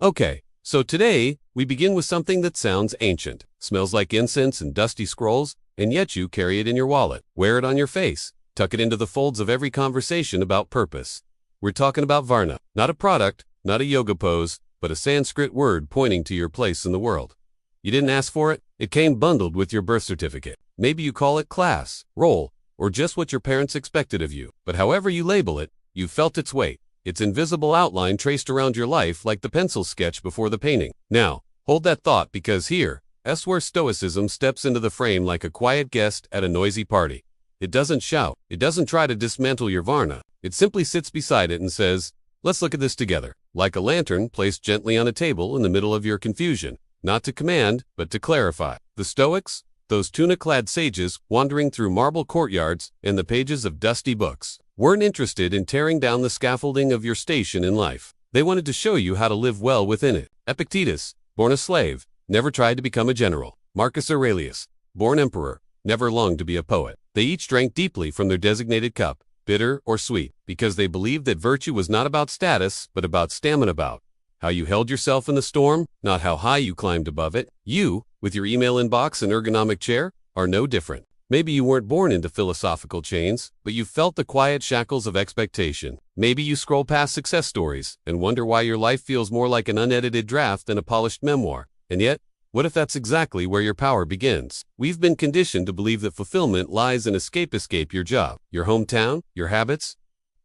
Okay, so today we begin with something that sounds ancient, smells like incense and dusty scrolls, and yet you carry it in your wallet, wear it on your face, tuck it into the folds of every conversation about purpose. We're talking about Varna, not a product, not a yoga pose, but a Sanskrit word pointing to your place in the world. You didn't ask for it, it came bundled with your birth certificate. Maybe you call it class, role, or just what your parents expected of you. But however you label it, you felt its weight, its invisible outline traced around your life like the pencil sketch before the painting. Now, hold that thought because here's where Stoicism steps into the frame like a quiet guest at a noisy party. It doesn't shout, it doesn't try to dismantle your Varna, it simply sits beside it and says, let's look at this together, like a lantern placed gently on a table in the middle of your confusion, not to command, but to clarify. The Stoics, those tunic-clad sages wandering through marble courtyards and the pages of dusty books, weren't interested in tearing down the scaffolding of your station in life. They wanted to show you how to live well within it. Epictetus, born a slave, never tried to become a general. Marcus Aurelius, born emperor, never longed to be a poet. They each drank deeply from their designated cup, bitter or sweet, because they believed that virtue was not about status, but about stamina, about how you held yourself in the storm, not how high you climbed above it. You, with your email inbox and ergonomic chair, are no different. Maybe you weren't born into philosophical chains, but you felt the quiet shackles of expectation. Maybe you scroll past success stories and wonder why your life feels more like an unedited draft than a polished memoir. And yet, what if that's exactly where your power begins? We've been conditioned to believe that fulfillment lies in escape your job, your hometown, your habits.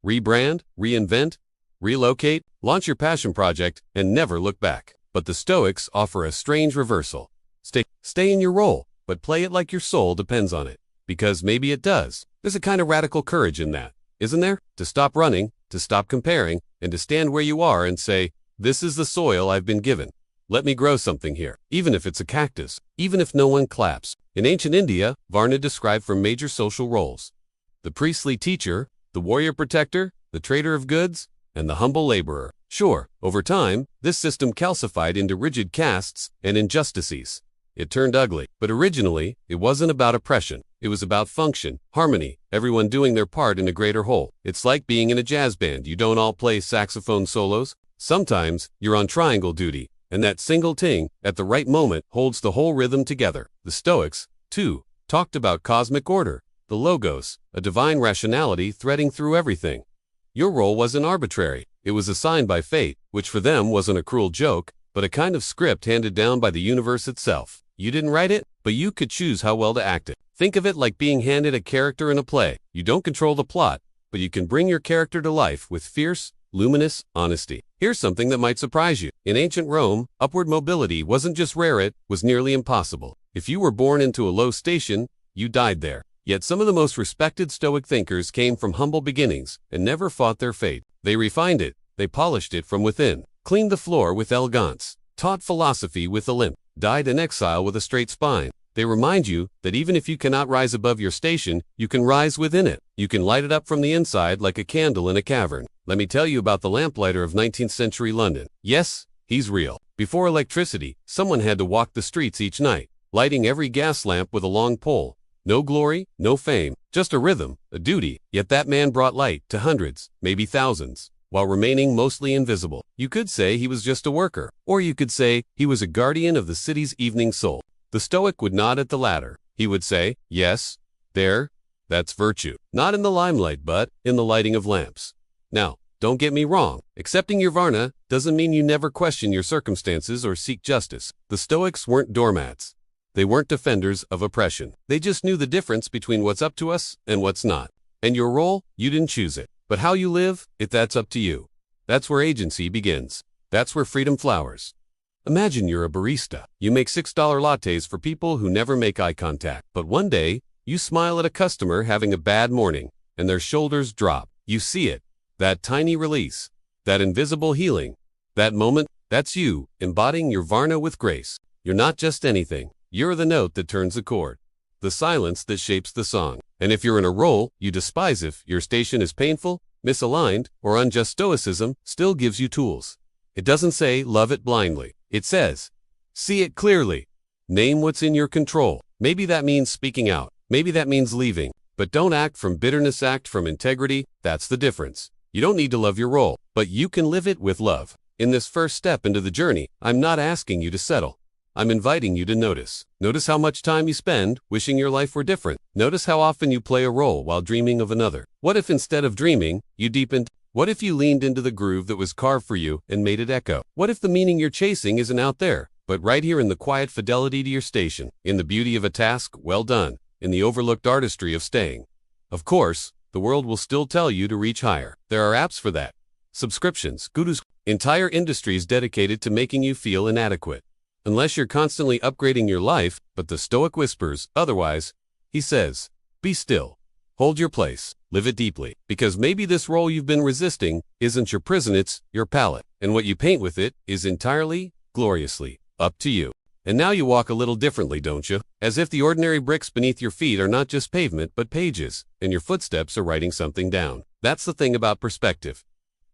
Rebrand, reinvent, relocate, launch your passion project, and never look back. But the Stoics offer a strange reversal. Stay in your role, but play it like your soul depends on it. Because maybe it does. There's a kind of radical courage in that, isn't there? To stop running, to stop comparing, and to stand where you are and say, this is the soil I've been given. Let me grow something here, even if it's a cactus, even if no one claps. In ancient India, Varna described for major social roles: the priestly teacher, the warrior protector, the trader of goods, and the humble laborer. Sure, over time, this system calcified into rigid castes and injustices. It turned ugly, but originally, it wasn't about oppression. It was about function, harmony, everyone doing their part in a greater whole. It's like being in a jazz band. You don't all play saxophone solos. Sometimes, you're on triangle duty, and that single ting, at the right moment, holds the whole rhythm together. The Stoics, too, talked about cosmic order, the logos, a divine rationality threading through everything. Your role wasn't arbitrary. It was assigned by fate, which for them wasn't a cruel joke, but a kind of script handed down by the universe itself. You didn't write it, but you could choose how well to act it. Think of it like being handed a character in a play. You don't control the plot, but you can bring your character to life with fierce, luminous honesty. Here's something that might surprise you. In ancient Rome, upward mobility wasn't just rare, it was nearly impossible. If you were born into a low station, you died there. Yet some of the most respected Stoic thinkers came from humble beginnings and never fought their fate. They refined it, they polished it from within, cleaned the floor with elegance, taught philosophy with a limp, died in exile with a straight spine. They remind you that even if you cannot rise above your station, you can rise within it. You can light it up from the inside like a candle in a cavern. Let me tell you about the lamplighter of 19th century London. Yes, he's real. Before electricity, someone had to walk the streets each night, lighting every gas lamp with a long pole. No glory, no fame, just a rhythm, a duty. Yet that man brought light to hundreds, maybe thousands, while remaining mostly invisible. You could say he was just a worker, or you could say he was a guardian of the city's evening soul. The Stoic would nod at the latter. He would say, yes, that's virtue. Not in the limelight, but in the lighting of lamps. Now, don't get me wrong. Accepting your Varna doesn't mean you never question your circumstances or seek justice. The Stoics weren't doormats. They weren't defenders of oppression. They just knew the difference between what's up to us and what's not. And your role, you didn't choose it. But how you live, that's up to you. That's where agency begins. That's where freedom flowers. Imagine you're a barista. You make $6 lattes for people who never make eye contact. But one day, you smile at a customer having a bad morning, and their shoulders drop. You see it. That tiny release. That invisible healing. That moment, that's you, embodying your Varna with grace. You're not just anything. You're the note that turns the chord. The silence that shapes the song. And if you're in a role you despise, if your station is painful, misaligned, or unjust, Stoicism still gives you tools. It doesn't say love it blindly. It says, see it clearly. Name what's in your control. Maybe that means speaking out. Maybe that means leaving. But don't act from bitterness, act from integrity. That's the difference. You don't need to love your role, but you can live it with love. In this first step into the journey, I'm not asking you to settle. I'm inviting you to notice. Notice how much time you spend wishing your life were different. Notice how often you play a role while dreaming of another. What if instead of dreaming, you deepened? What if you leaned into the groove that was carved for you and made it echo? What if the meaning you're chasing isn't out there, but right here in the quiet fidelity to your station, in the beauty of a task well done, in the overlooked artistry of staying? Of course, the world will still tell you to reach higher. There are apps for that. Subscriptions, gurus, entire industries dedicated to making you feel inadequate. Unless you're constantly upgrading your life, but the Stoic whispers otherwise. He says, be still. Hold your place. Live it deeply. Because maybe this role you've been resisting isn't your prison, it's your palette. And what you paint with it is entirely, gloriously, up to you. And now you walk a little differently, don't you? As if the ordinary bricks beneath your feet are not just pavement but pages, and your footsteps are writing something down. That's the thing about perspective.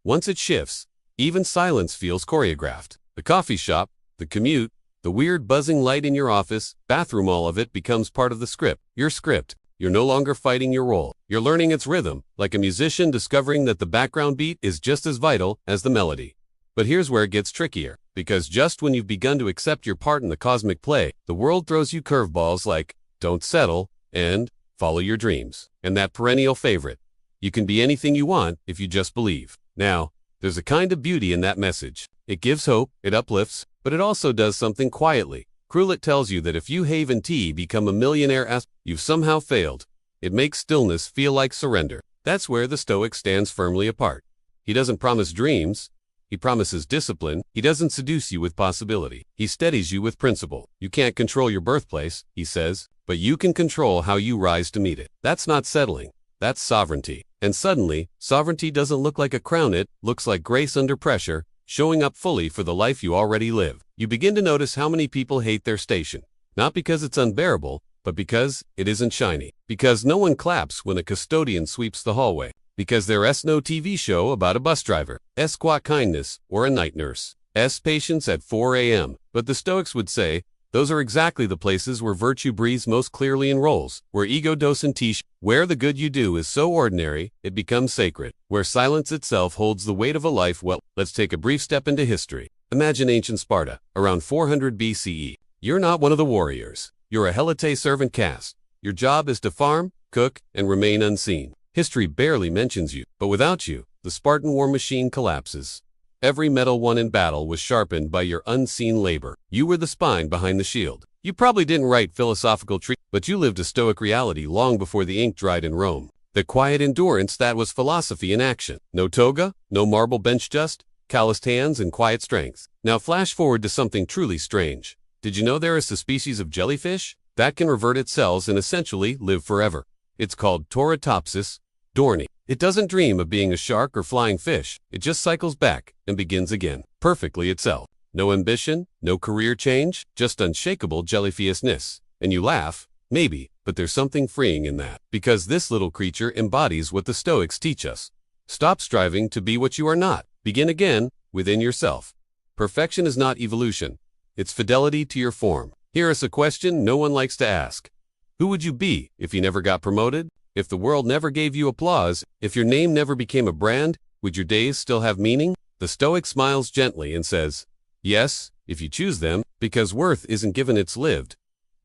Once it shifts, even silence feels choreographed. The coffee shop, the commute, the weird buzzing light in your office, bathroom, all of it becomes part of the script. Your script. You're no longer fighting your role. You're learning its rhythm, like a musician discovering that the background beat is just as vital as the melody. But here's where it gets trickier, because just when you've begun to accept your part in the cosmic play, the world throws you curveballs like, don't settle, and follow your dreams. And that perennial favorite, you can be anything you want if you just believe. Now, there's a kind of beauty in that message. It gives hope, it uplifts, but it also does something quietly. Cruel. It tells you that if you Haven T become a millionaire, you've somehow failed. It makes stillness feel like surrender. That's where the Stoic stands firmly apart. He doesn't promise dreams. He promises discipline. He doesn't seduce you with possibility. He steadies you with principle. You can't control your birthplace, he says, but you can control how you rise to meet it. That's not settling. That's sovereignty. And suddenly, sovereignty doesn't look like a crown, it looks like grace under pressure, showing up fully for the life you already live. You begin to notice how many people hate their station. Not because it's unbearable, but because it isn't shiny. Because no one claps when a custodian sweeps the hallway. Because there's no TV show about a bus driver, squat kindness, or a night nurse, patience at 4 a.m. But the Stoics would say, those are exactly the places where virtue breathes most clearly in roles, where ego docent tish, where the good you do is so ordinary, it becomes sacred, where silence itself holds the weight of a life. Well, let's take a brief step into history. Imagine ancient Sparta, around 400 BCE. You're not one of the warriors. You're a helite servant caste. Your job is to farm, cook, and remain unseen. History barely mentions you, but without you, the Spartan war machine collapses. Every medal won in battle was sharpened by your unseen labor. You were the spine behind the shield. You probably didn't write philosophical treatises, but you lived a Stoic reality long before the ink dried in Rome. The quiet endurance that was philosophy in action. No toga, no marble bench, just calloused hands and quiet strength. Now flash forward to something truly strange. Did you know there is a species of jellyfish that can revert its cells and essentially live forever? It's called Toratopsis dorni. It doesn't dream of being a shark or flying fish. It just cycles back and begins again, perfectly itself. No ambition, no career change, just unshakable jellyfishness. And you laugh, maybe, but there's something freeing in that. Because this little creature embodies what the Stoics teach us. Stop striving to be what you are not. Begin again, within yourself. Perfection is not evolution. It's fidelity to your form. Here is a question no one likes to ask. Who would you be if you never got promoted? If the world never gave you applause, if your name never became a brand, would your days still have meaning? The Stoic smiles gently and says, yes, if you choose them, because worth isn't given, it's lived.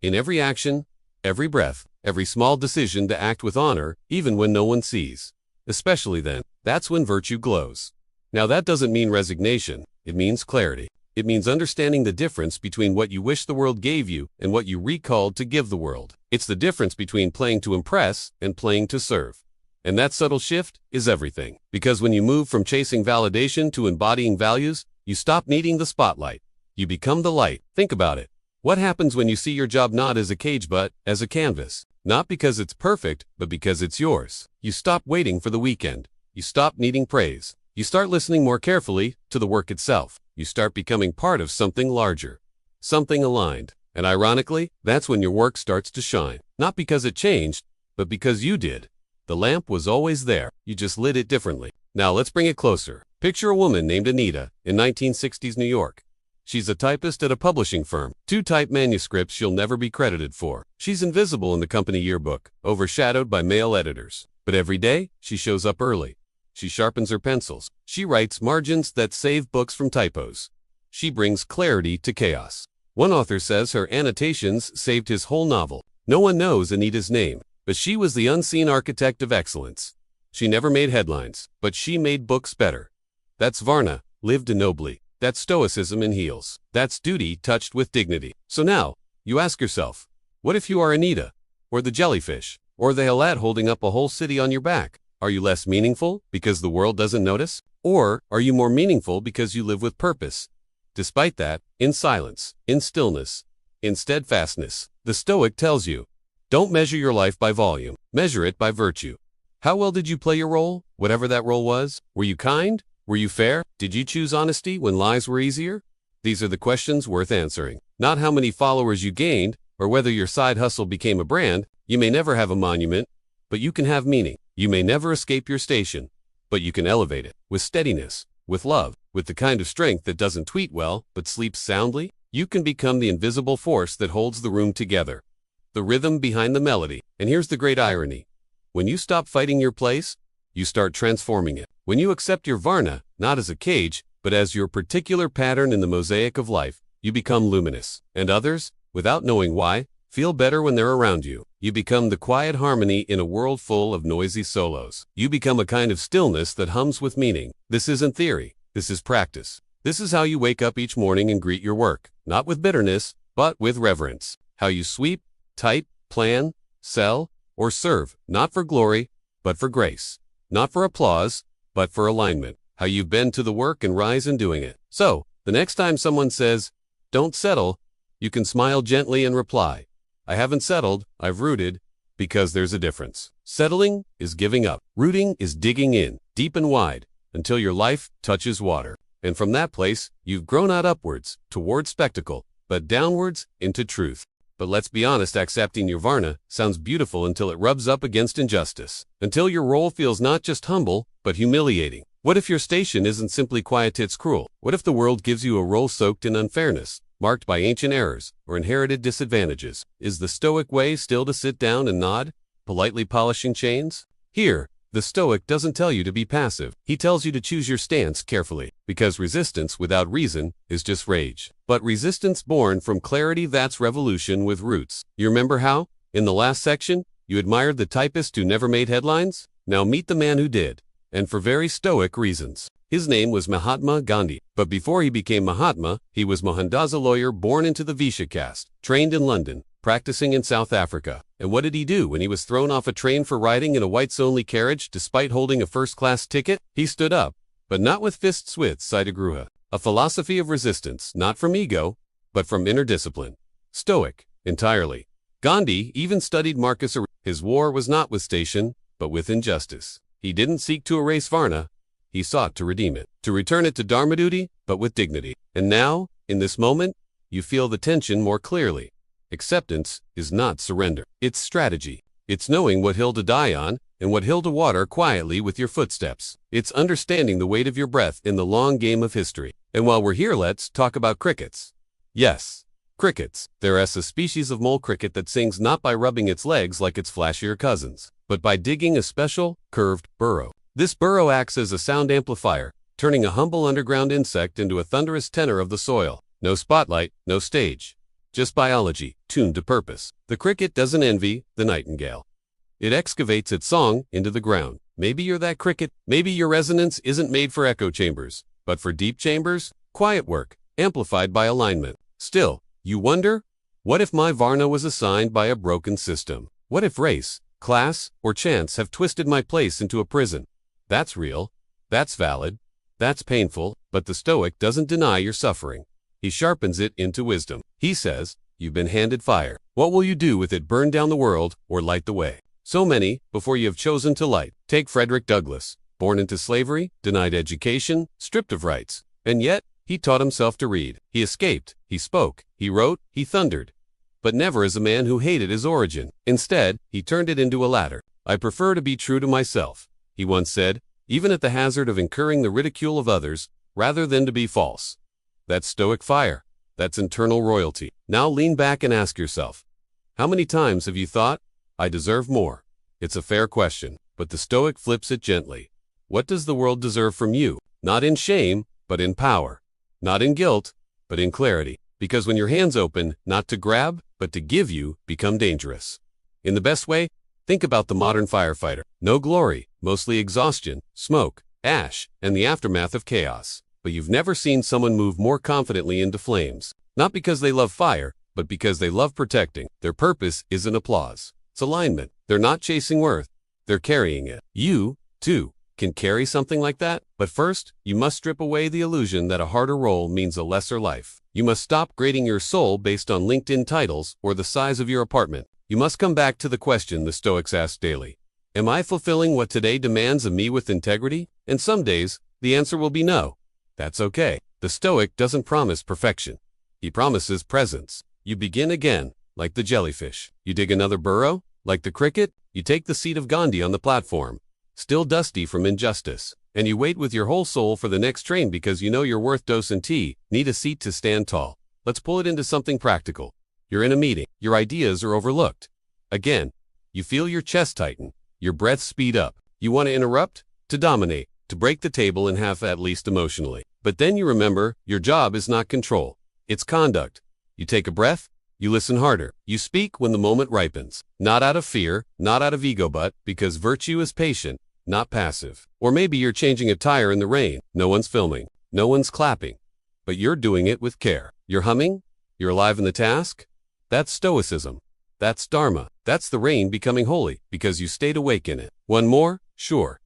In every action, every breath, every small decision to act with honor, even when no one sees. Especially then, that's when virtue glows. Now that doesn't mean resignation, it means clarity. It means understanding the difference between what you wish the world gave you and what you recalled to give the world. It's the difference between playing to impress and playing to serve. And that subtle shift is everything. Because when you move from chasing validation to embodying values, you stop needing the spotlight. You become the light. Think about it. What happens when you see your job not as a cage but as a canvas? Not because it's perfect, but because it's yours. You stop waiting for the weekend. You stop needing praise. You start listening more carefully to the work itself. You start becoming part of something larger, something aligned. And ironically, that's when your work starts to shine. Not because it changed, but because you did. The lamp was always there. You just lit it differently. Now let's bring it closer. Picture a woman named Anita in 1960s New York. She's a typist at a publishing firm. 2 typed manuscripts she'll never be credited for. She's invisible in the company yearbook, overshadowed by male editors. But every day, she shows up early. She sharpens her pencils. She writes margins that save books from typos. She brings clarity to chaos. One author says her annotations saved his whole novel. No one knows Anita's name, but she was the unseen architect of excellence. She never made headlines, but she made books better. That's Varna, lived nobly. That's stoicism in heels. That's duty touched with dignity. So now, you ask yourself, what if you are Anita? Or the jellyfish? Or the Halat holding up a whole city on your back? Are you less meaningful because the world doesn't notice? Or are you more meaningful because you live with purpose? Despite that, in silence, in stillness, in steadfastness, the Stoic tells you, don't measure your life by volume, measure it by virtue. How well did you play your role, whatever that role was? Were you kind? Were you fair? Did you choose honesty when lies were easier? These are the questions worth answering. Not how many followers you gained, or whether your side hustle became a brand. You may never have a monument, but you can have meaning. You may never escape your station, but you can elevate it with steadiness, with love, with the kind of strength that doesn't tweet well, but sleeps soundly. You can become the invisible force that holds the room together, the rhythm behind the melody. And here's the great irony. When you stop fighting your place, you start transforming it. When you accept your Varna, not as a cage, but as your particular pattern in the mosaic of life, you become luminous. And others, without knowing why, feel better when they're around you. You become the quiet harmony in a world full of noisy solos. You become a kind of stillness that hums with meaning. This isn't theory. This is practice. This is how you wake up each morning and greet your work, not with bitterness, but with reverence. How you sweep, type, plan, sell, or serve, not for glory, but for grace. Not for applause, but for alignment. How you bend to the work and rise in doing it. So, the next time someone says, don't settle, you can smile gently and reply, I haven't settled, I've rooted, because there's a difference. Settling is giving up. Rooting is digging in, deep and wide, until your life touches water. And from that place, you've grown out upwards, towards spectacle, but downwards into truth. But let's be honest, accepting your Varna sounds beautiful until it rubs up against injustice. Until your role feels not just humble, but humiliating. What if your station isn't simply quiet, it's cruel? What if the world gives you a role soaked in unfairness, marked by ancient errors or inherited disadvantages? Is the Stoic way still to sit down and nod, politely polishing chains? Here, the Stoic doesn't tell you to be passive. He tells you to choose your stance carefully, because resistance without reason is just rage. But resistance born from clarity, that's revolution with roots. You remember how, in the last section, you admired the typist who never made headlines? Now meet the man who did, and for very Stoic reasons. His name was Mahatma Gandhi, but before he became Mahatma, he was Mohandas, a lawyer born into the Vishya caste, trained in London, practicing in South Africa. And what did he do when he was thrown off a train for riding in a whites-only carriage despite holding a first-class ticket? He stood up, but not with fists, with Saitagruha, a philosophy of resistance, not from ego, but from inner discipline. Stoic, entirely. Gandhi even studied Marcus Aurelius. His war was not with station, but with injustice. He didn't seek to erase Varna, he sought to redeem it, to return it to Dharma duty, but with dignity. And now, in this moment, you feel the tension more clearly. Acceptance is not surrender. It's strategy. It's knowing what hill to die on and what hill to water quietly with your footsteps. It's understanding the weight of your breath in the long game of history. And while we're here, let's talk about crickets. Yes, crickets. There's a species of mole cricket that sings not by rubbing its legs like its flashier cousins, but by digging a special, curved burrow. This burrow acts as a sound amplifier, turning a humble underground insect into a thunderous tenor of the soil. No spotlight, no stage. Just biology, tuned to purpose. The cricket doesn't envy the nightingale. It excavates its song into the ground. Maybe you're that cricket. Maybe your resonance isn't made for echo chambers, but for deep chambers, quiet work, amplified by alignment. Still, you wonder, what if my Varna was assigned by a broken system? What if race, class, or chance have twisted my place into a prison? That's real. That's valid. That's painful, but the Stoic doesn't deny your suffering. He sharpens it into wisdom. He says, you've been handed fire. What will you do with it? Burn down the world or light the way? So many, before you have chosen to light. Take Frederick Douglass, born into slavery, denied education, stripped of rights. And yet, he taught himself to read. He escaped, he spoke, he wrote, he thundered. But never as a man who hated his origin. Instead, he turned it into a ladder. I prefer to be true to myself, he once said, even at the hazard of incurring the ridicule of others, rather than to be false. That's Stoic fire. That's internal royalty. Now lean back and ask yourself, how many times have you thought, I deserve more? It's a fair question, but the Stoic flips it gently. What does the world deserve from you? Not in shame, but in power. Not in guilt, but in clarity. Because when your hands open, not to grab, but to give you, become dangerous. In the best way, think about the modern firefighter. No glory, mostly exhaustion, smoke, ash, and the aftermath of chaos. But you've never seen someone move more confidently into flames. Not because they love fire, but because they love protecting. Their purpose isn't applause. It's alignment. They're not chasing worth. They're carrying it. You, too, can carry something like that. But first, you must strip away the illusion that a harder role means a lesser life. You must stop grading your soul based on LinkedIn titles or the size of your apartment. You must come back to the question the Stoics ask daily. Am I fulfilling what today demands of me with integrity? And some days, the answer will be no. That's okay. The Stoic doesn't promise perfection. He promises presence. You begin again, like the jellyfish. You dig another burrow, like the cricket. You take the seat of Gandhi on the platform, still dusty from injustice. And you wait with your whole soul for the next train because you know you're worth dose and tea, need a seat to stand tall. Let's pull it into something practical. You're in a meeting. Your ideas are overlooked. Again, you feel your chest tighten, your breath speed up. You want to interrupt, to dominate, to break the table in half at least emotionally. But then you remember, your job is not control. It's conduct. You take a breath, you listen harder. You speak when the moment ripens. Not out of fear, not out of ego, but because virtue is patient, not passive. Or maybe you're changing a tire in the rain. No one's filming. No one's clapping. But you're doing it with care. You're humming. You're alive in the task. That's stoicism. That's dharma. That's the rain becoming holy because you stayed awake in it. One more? Sure.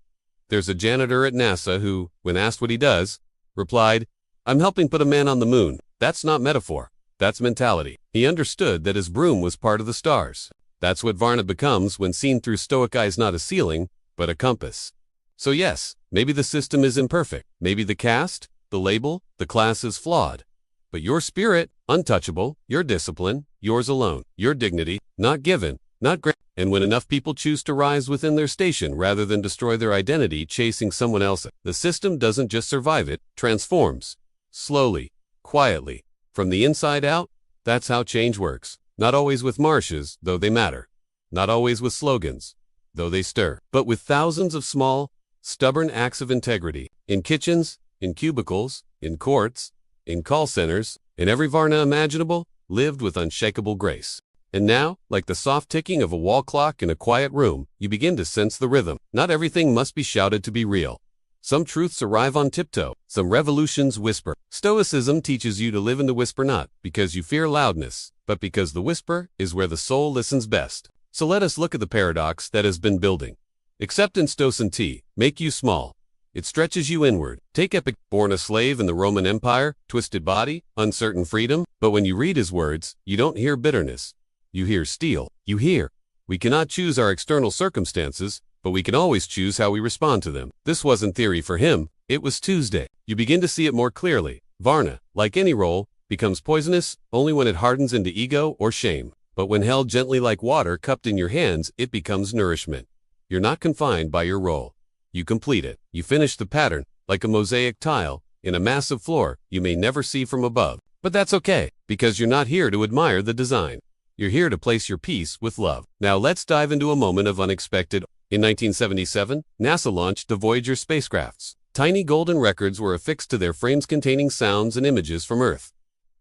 There's a janitor at NASA who, when asked what he does, replied, "I'm helping put a man on the moon." That's not metaphor. That's mentality. He understood that his broom was part of the stars. That's what Varna becomes when seen through Stoic eyes, not a ceiling, but a compass. So yes, maybe the system is imperfect. Maybe the caste, the label, the class is flawed. But your spirit, untouchable, your discipline, yours alone, your dignity, not given, not granted. And when enough people choose to rise within their station rather than destroy their identity chasing someone else, the system doesn't just survive, it transforms. Slowly, quietly, from the inside out. That's how change works. Not always with marches, though they matter. Not always with slogans, though they stir. But with thousands of small, stubborn acts of integrity. In kitchens, in cubicles, in courts, in call centers, in every Varna imaginable, lived with unshakable grace. And now, like the soft ticking of a wall clock in a quiet room, you begin to sense the rhythm. Not everything must be shouted to be real. Some truths arrive on tiptoe. Some revolutions whisper. Stoicism teaches you to live in the whisper, not because you fear loudness, but because the whisper is where the soul listens best. So let us look at the paradox that has been building. Acceptance docent make you small. It stretches you inward. Take Epic, born a slave in the Roman Empire, twisted body, uncertain freedom. But when you read his words, you don't hear bitterness. You hear steel. You hear, we cannot choose our external circumstances, but we can always choose how we respond to them. This wasn't theory for him. It was Tuesday. You begin to see it more clearly. Varna, like any role, becomes poisonous only when it hardens into ego or shame. But when held gently like water cupped in your hands, it becomes nourishment. You're not confined by your role. You complete it. You finish the pattern, like a mosaic tile, in a massive floor you may never see from above. But that's okay, because you're not here to admire the design. You're here to place your piece with love. Now let's dive into a moment of unexpected. In 1977, NASA launched the Voyager spacecrafts. Tiny golden records were affixed to their frames containing sounds and images from Earth.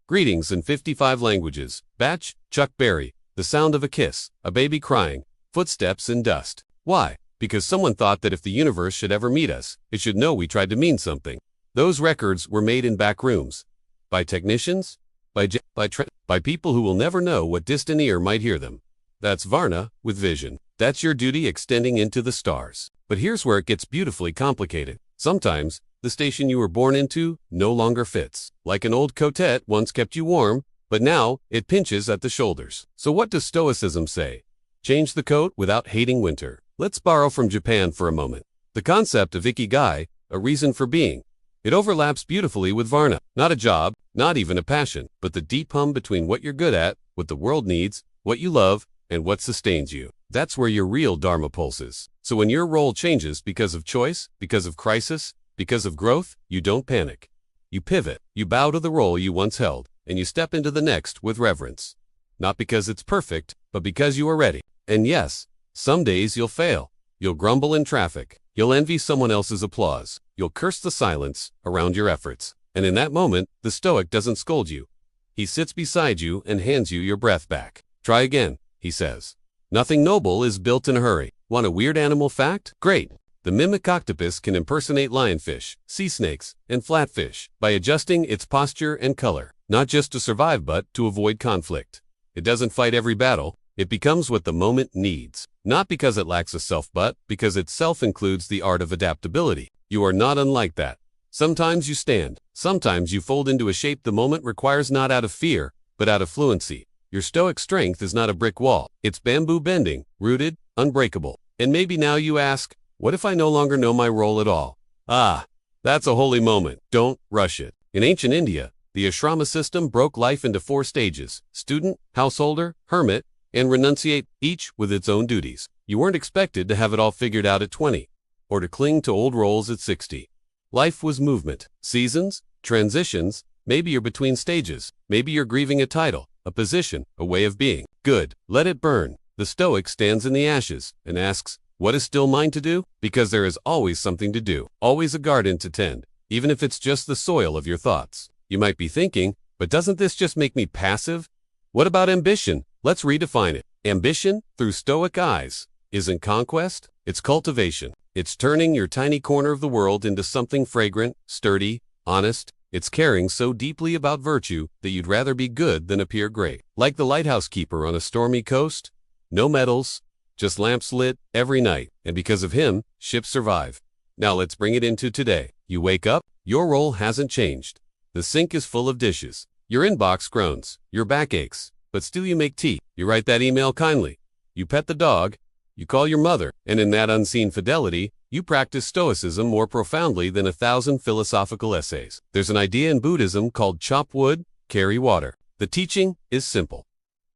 Greetings in 55 languages. Batch, Chuck Berry, the sound of a kiss, a baby crying, footsteps in dust. Why? Because someone thought that if the universe should ever meet us, it should know we tried to mean something. Those records were made in back rooms. By technicians, by people who will never know what distant ear might hear them. That's Varna with vision. That's your duty extending into the stars. But here's where it gets beautifully complicated. Sometimes, the station you were born into no longer fits. Like an old coat once kept you warm, but now it pinches at the shoulders. So what does Stoicism say? Change the coat without hating winter. Let's borrow from Japan for a moment. The concept of ikigai, a reason for being. It overlaps beautifully with Varna. Not a job, not even a passion, but the deep hum between what you're good at, what the world needs, what you love, and what sustains you. That's where your real dharma pulses. So when your role changes because of choice, because of crisis, because of growth, you don't panic. You pivot, you bow to the role you once held, and you step into the next with reverence. Not because it's perfect, but because you are ready. And yes, some days you'll fail. You'll grumble in traffic. You'll envy someone else's applause. You'll curse the silence around your efforts. And in that moment, the Stoic doesn't scold you. He sits beside you and hands you your breath back. Try again, he says. Nothing noble is built in a hurry. Want a weird animal fact? Great. The mimic octopus can impersonate lionfish, sea snakes, and flatfish by adjusting its posture and color, not just to survive but to avoid conflict. It doesn't fight every battle. It becomes what the moment needs, not because it lacks a self but because itself includes the art of adaptability. You are not unlike that. Sometimes you stand, sometimes you fold into a shape the moment requires, not out of fear, but out of fluency. Your Stoic strength is not a brick wall. It's bamboo bending, rooted, unbreakable. And maybe now you ask, what if I no longer know my role at all? Ah, that's a holy moment. Don't rush it. In ancient India, the ashrama system broke life into 4 stages: student, householder, hermit, and renunciate, each with its own duties. You weren't expected to have it all figured out at 20, or to cling to old roles at 60. Life was movement, seasons, transitions. Maybe you're between stages. Maybe you're grieving a title, a position, a way of being. Good, let it burn. The Stoic stands in the ashes and asks, what is still mine to do? Because there is always something to do, always a garden to tend, even if it's just the soil of your thoughts. You might be thinking, but doesn't this just make me passive? What about ambition? Let's redefine it. Ambition, through Stoic eyes, isn't conquest, it's cultivation. It's turning your tiny corner of the world into something fragrant, sturdy, honest. It's caring so deeply about virtue that you'd rather be good than appear great. Like the lighthouse keeper on a stormy coast, no medals, just lamps lit every night, and because of him, ships survive. Now let's bring it into today. You wake up, your role hasn't changed. The sink is full of dishes. Your inbox groans, your back aches, but still you make tea. You write that email kindly. You pet the dog. You call your mother, and in that unseen fidelity, you practice Stoicism more profoundly than 1,000 philosophical essays. There's an idea in Buddhism called chop wood, carry water. The teaching is simple.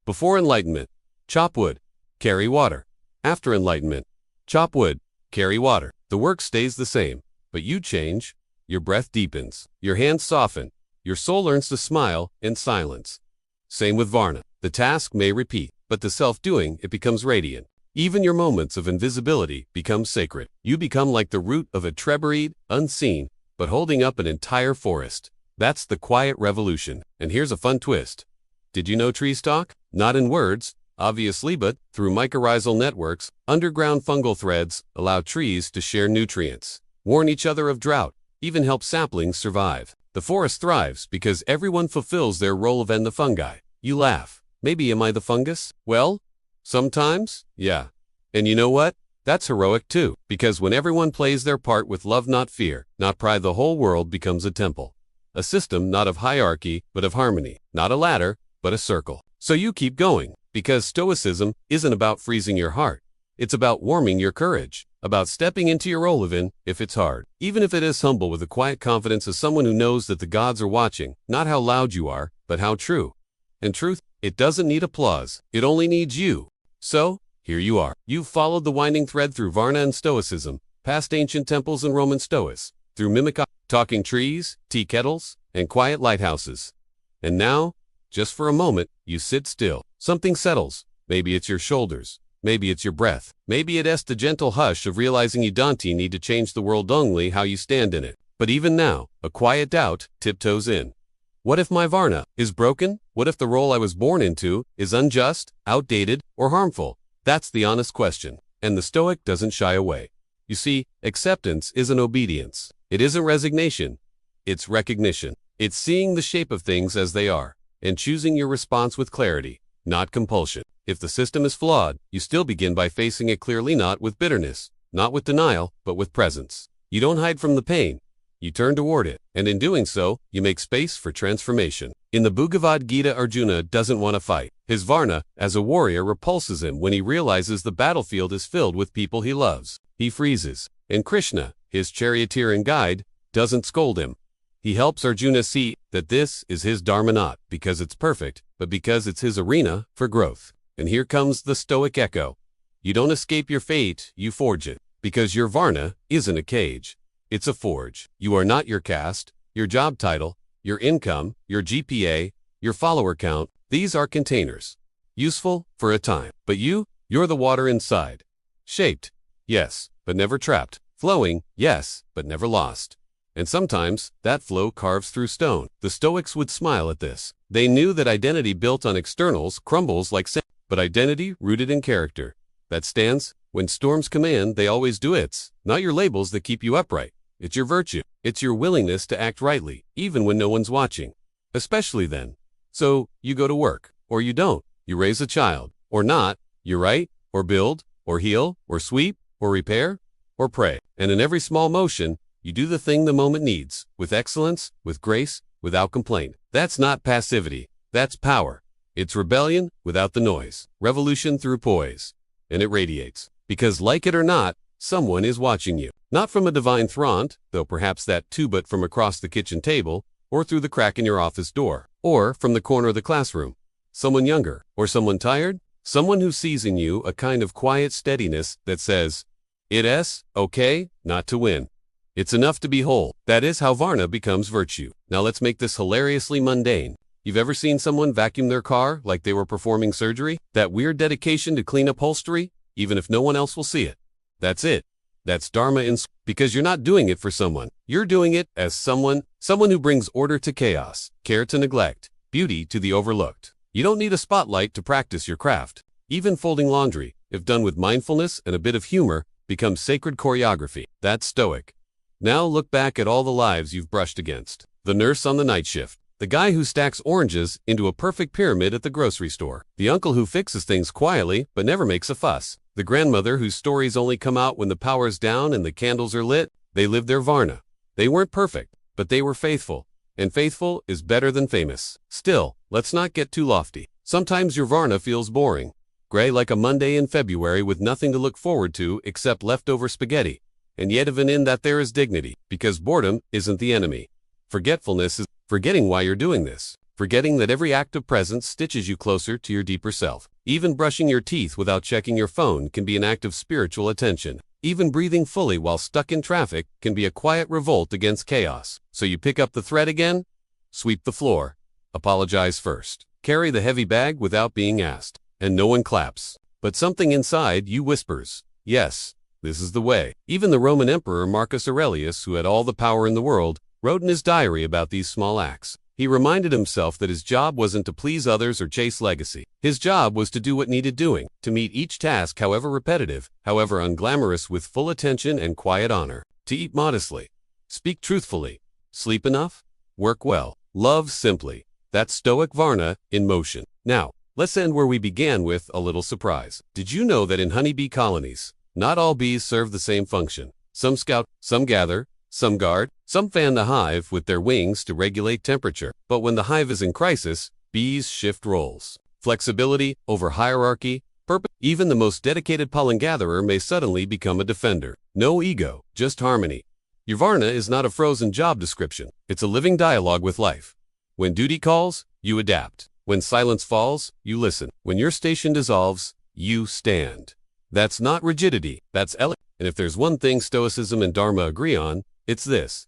Before enlightenment, chop wood, carry water. After enlightenment, chop wood, carry water. The work stays the same, but you change. Your breath deepens. Your hands soften. Your soul learns to smile in silence. Same with Varna. The task may repeat, but the self-doing, it becomes radiant. Even your moments of invisibility become sacred. You become like the root of a treeberry, unseen, but holding up an entire forest. That's the quiet revolution. And here's a fun twist. Did you know trees talk? Not in words, obviously, but through mycorrhizal networks. Underground fungal threads allow trees to share nutrients, warn each other of drought, even help saplings survive. The forest thrives because everyone fulfills their role of the fungi. You laugh. Maybe am I the fungus? Well, sometimes, yeah. And you know what? That's heroic too, because when everyone plays their part with love, not fear, not pride, the whole world becomes a temple. A system not of hierarchy, but of harmony. Not a ladder, but a circle. So you keep going, because Stoicism isn't about freezing your heart. It's about warming your courage, about stepping into your role if it's hard. Even if it is humble, with the quiet confidence of someone who knows that the gods are watching, not how loud you are, but how true. And truth, it doesn't need applause, it only needs you. So, here you are. You've followed the winding thread through Varna and Stoicism, past ancient temples and Roman Stoics, through mimic talking trees, tea kettles, and quiet lighthouses. And now, just for a moment, you sit still. Something settles. Maybe it's your shoulders. Maybe it's your breath. Maybe it's the gentle hush of realizing you don't need to change the world, only how you stand in it. But even now, a quiet doubt tiptoes in. What if my Varna is broken? What if the role I was born into is unjust, outdated, or harmful? That's the honest question, and the Stoic doesn't shy away. You see, acceptance isn't obedience. It isn't resignation. It's recognition. It's seeing the shape of things as they are, and choosing your response with clarity, not compulsion. If the system is flawed, you still begin by facing it clearly, not with bitterness, not with denial, but with presence. You don't hide from the pain. You turn toward it, and in doing so, you make space for transformation. In the Bhagavad Gita, Arjuna doesn't want to fight. His Varna, as a warrior, repulses him when he realizes the battlefield is filled with people he loves. He freezes. And Krishna, his charioteer and guide, doesn't scold him. He helps Arjuna see that this is his dharma, not because it's perfect, but because it's his arena for growth. And here comes the Stoic echo. You don't escape your fate, you forge it. Because your Varna isn't a cage. It's a forge. You are not your caste, your job title, your income, your GPA, your follower count. These are containers. Useful for a time. But you're the water inside. Shaped. yes, but never trapped. Flowing, yes, but never lost. And sometimes, that flow carves through stone. The Stoics would smile at this. They knew that identity built on externals crumbles like sand, but identity rooted in character, that stands. When storms come in, they always do. It's not your labels that keep you upright. It's your virtue. It's your willingness to act rightly, even when no one's watching. Especially then. So, you go to work, or you don't. You raise a child, or not. You write, or build, or heal, or sweep, or repair, or pray. And in every small motion, you do the thing the moment needs, with excellence, with grace, without complaint. That's not passivity. That's power. It's rebellion without the noise. Revolution through poise. And it radiates. Because like it or not, someone is watching you. Not from a divine front, though perhaps that too, but from across the kitchen table, or through the crack in your office door, or from the corner of the classroom. Someone younger, or someone tired, someone who sees in you a kind of quiet steadiness that says, it's okay not to win. It's enough to be whole. That is how Varna becomes virtue. Now let's make this hilariously mundane. You've ever seen someone vacuum their car like they were performing surgery? That weird dedication to clean upholstery, even if no one else will see it. That's it. That's Dharma because you're not doing it for someone. You're doing it as someone who brings order to chaos, care to neglect, beauty to the overlooked. You don't need a spotlight to practice your craft. Even folding laundry, if done with mindfulness and a bit of humor, becomes sacred choreography. That's Stoic. Now look back at all the lives you've brushed against. The nurse on the night shift. The guy who stacks oranges into a perfect pyramid at the grocery store. The uncle who fixes things quietly but never makes a fuss. The grandmother whose stories only come out when the power's down and the candles are lit. They lived their Varna. They weren't perfect, but they were faithful. And faithful is better than famous. Still, let's not get too lofty. Sometimes your Varna feels boring. Gray like a Monday in February with nothing to look forward to except leftover spaghetti. And yet even in that there is dignity, because boredom isn't the enemy. Forgetfulness is forgetting why you're doing this. Forgetting that every act of presence stitches you closer to your deeper self. Even brushing your teeth without checking your phone can be an act of spiritual attention. Even breathing fully while stuck in traffic can be a quiet revolt against chaos. So you pick up the thread again? Sweep the floor. Apologize first. Carry the heavy bag without being asked. And no one claps. But something inside you whispers, yes, this is the way. Even the Roman Emperor Marcus Aurelius, who had all the power in the world, wrote in his diary about these small acts. He reminded himself that his job wasn't to please others or chase legacy. His job was to do what needed doing, to meet each task, however repetitive, however unglamorous, with full attention and quiet honor. To eat modestly, speak truthfully, sleep enough, work well, love simply. That's Stoic Varna in motion. Now, let's end where we began with a little surprise. Did you know that in honeybee colonies, not all bees serve the same function? Some scout, some gather, some guard, some fan the hive with their wings to regulate temperature. But when the hive is in crisis, bees shift roles. Flexibility over hierarchy, purpose. Even the most dedicated pollen gatherer may suddenly become a defender. No ego, just harmony. Your Varna is not a frozen job description. It's a living dialogue with life. When duty calls, you adapt. When silence falls, you listen. When your station dissolves, you stand. That's not rigidity, that's elegance. And if there's one thing Stoicism and Dharma agree on, it's this.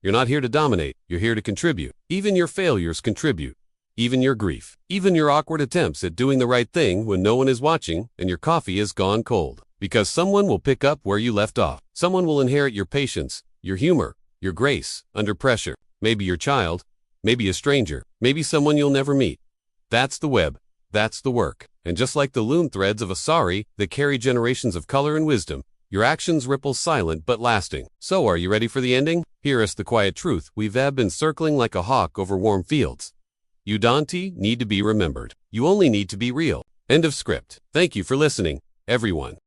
You're not here to dominate, you're here to contribute. Even your failures contribute. Even your grief. Even your awkward attempts at doing the right thing when no one is watching and your coffee is gone cold. Because someone will pick up where you left off. Someone will inherit your patience, your humor, your grace, under pressure. Maybe your child, maybe a stranger, maybe someone you'll never meet. That's the web. That's the work. And just like the loom threads of a sari that carry generations of color and wisdom, your actions ripple silent but lasting. So are you ready for the ending? Hear us the quiet truth. We've been circling like a hawk over warm fields. You don't need to be remembered. You only need to be real. End of script. Thank you for listening, everyone.